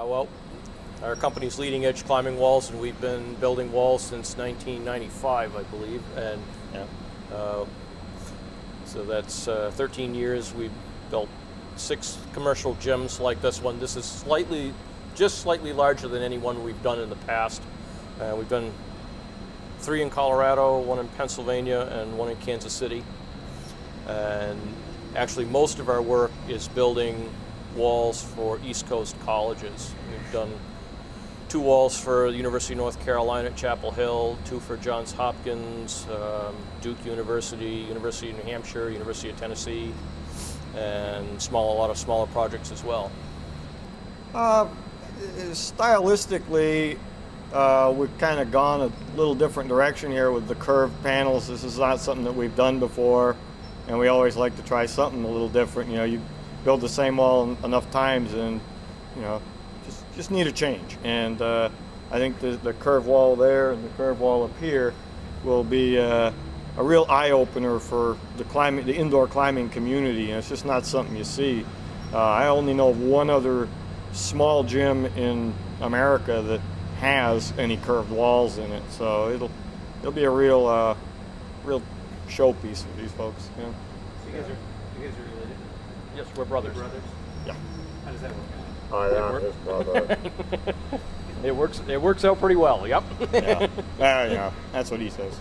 Well, our company's Leading Edge Climbing Walls, and we've been building walls since 1995, I believe. And Yeah. so that's 13 years. We've built 6 commercial gyms like this one. This is just slightly larger than any one we've done in the past. We've done 3 in Colorado, 1 in Pennsylvania, and 1 in Kansas City. And actually, most of our work is building walls for East Coast colleges. We've done 2 walls for the University of North Carolina at Chapel Hill, 2 for Johns Hopkins, Duke University, University of New Hampshire, University of Tennessee, and a lot of smaller projects as well. Stylistically, we've kind of gone a little different direction here with the curved panels. This is not something that we've done before, and we always like to try something a little different. You know, you build the same wall enough times and, you know, just need a change. And I think the curved wall there and the curved wall up here will be a real eye-opener for the indoor climbing community, and it's just not something you see. I only know of one other small gym in America that has any curved walls in it, so it'll be a real showpiece for these folks. Yeah. So you guys are related? Yes, we're brothers. Brothers? Yeah. How does that work out? I am his brother. It works out pretty well. Yep. Yeah. Yeah, that's what he says.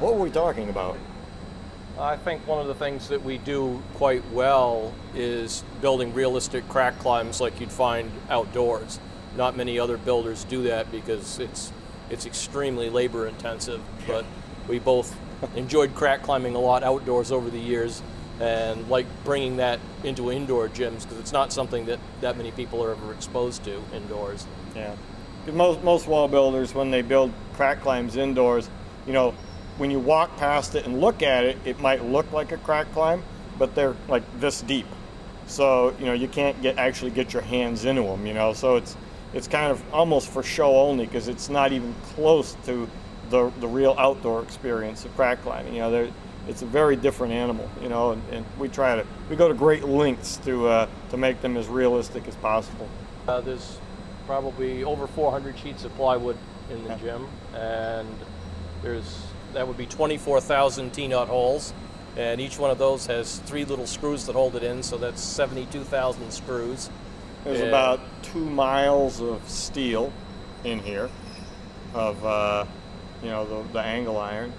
What were we talking about? I think one of the things that we do quite well is building realistic crack climbs like you'd find outdoors. Not many other builders do that because it's extremely labor intensive, but we both enjoyed crack climbing a lot outdoors over the years and like bringing that into indoor gyms because it's not something that many people are ever exposed to indoors. Yeah, because most wall builders, when they build crack climbs indoors, you know, when you walk past it and look at it, it might look like a crack climb, but they're like this deep. So, you know, you can't actually get your hands into them, you know, so it's kind of almost for show only because it's not even close to the real outdoor experience of crack climbing. You know, it's a very different animal, you know, and we go to great lengths to make them as realistic as possible. There's probably over 400 sheets of plywood in the gym, and that would be 24,000 T-knot holes, and each one of those has 3 little screws that hold it in, so that's 72,000 screws. There's about 2 miles of steel in here, of you know, the angle iron.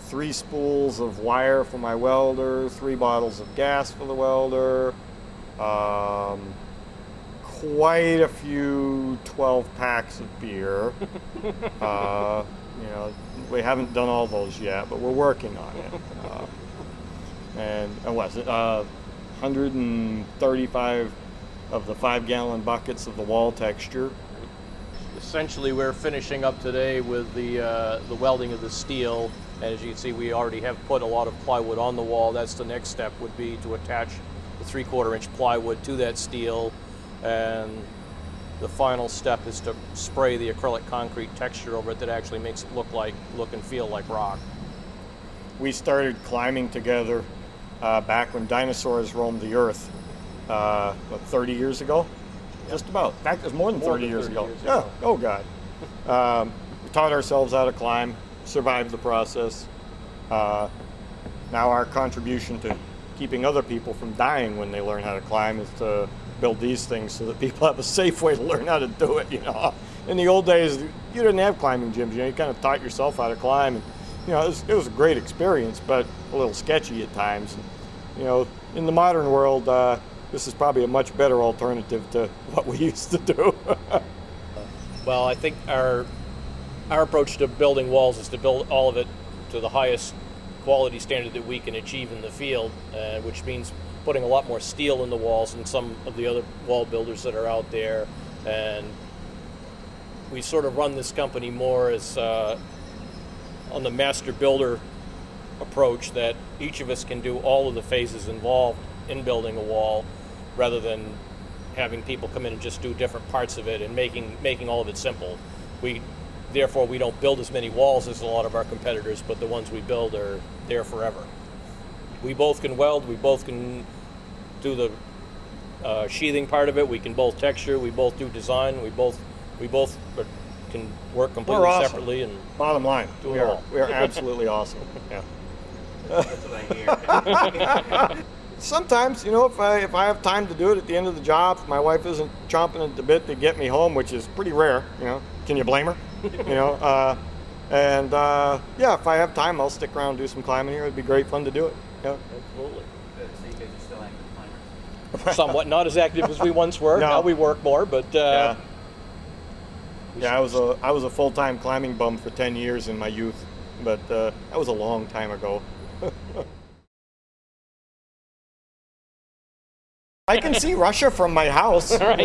3 spools of wire for my welder, 3 bottles of gas for the welder, quite a few 12 packs of beer. You know, we haven't done all those yet, but we're working on it. And what is it? 135 of the 5-gallon buckets of the wall texture. Essentially, we're finishing up today with the welding of the steel. And as you can see, we already have put a lot of plywood on the wall. That's the next step, would be to attach the 3/4 inch plywood to that steel. And the final step is to spray the acrylic concrete texture over it that actually makes it look and feel like rock. We started climbing together back when dinosaurs roamed the earth, 30 years ago? Yep. Just about. In fact, it was more than 30 years ago. Yeah. Oh, God. We taught ourselves how to climb, survived the process. Now our contribution to keeping other people from dying when they learn how to climb is to build these things so that people have a safe way to learn how to do it, you know. In the old days, you didn't have climbing gyms, you know, you kind of taught yourself how to climb. And, you know, it was a great experience, but a little sketchy at times. And, you know, in the modern world, this is probably a much better alternative to what we used to do. Well, I think our approach to building walls is to build all of it to the highest quality standard that we can achieve in the field, which means putting a lot more steel in the walls than some of the other wall builders that are out there. And we sort of run this company more as on the master builder approach, that each of us can do all of the phases involved in building a wall rather than having people come in and just do different parts of it and making all of it simple. Therefore, we don't build as many walls as a lot of our competitors, but the ones we build are there forever. We both can weld. We both can do the sheathing part of it. We can both texture. We both do design. We both can work completely We're awesome. separately. And Bottom line, Do it all. we are absolutely awesome. Yeah. That's what I hear. Sometimes, you know, if I have time to do it at the end of the job, if my wife isn't chomping at the bit to get me home, which is pretty rare, you know, can you blame her? You know, yeah, if I have time, I'll stick around and do some climbing here. It'd be great fun to do it. Yeah. absolutely. So you guys are still active climbers? Somewhat not as active as we once were. No. Now we work more, but Yeah. Yeah, I was a full-time climbing bum for 10 years in my youth, but that was a long time ago. I can see Russia from my house. Right.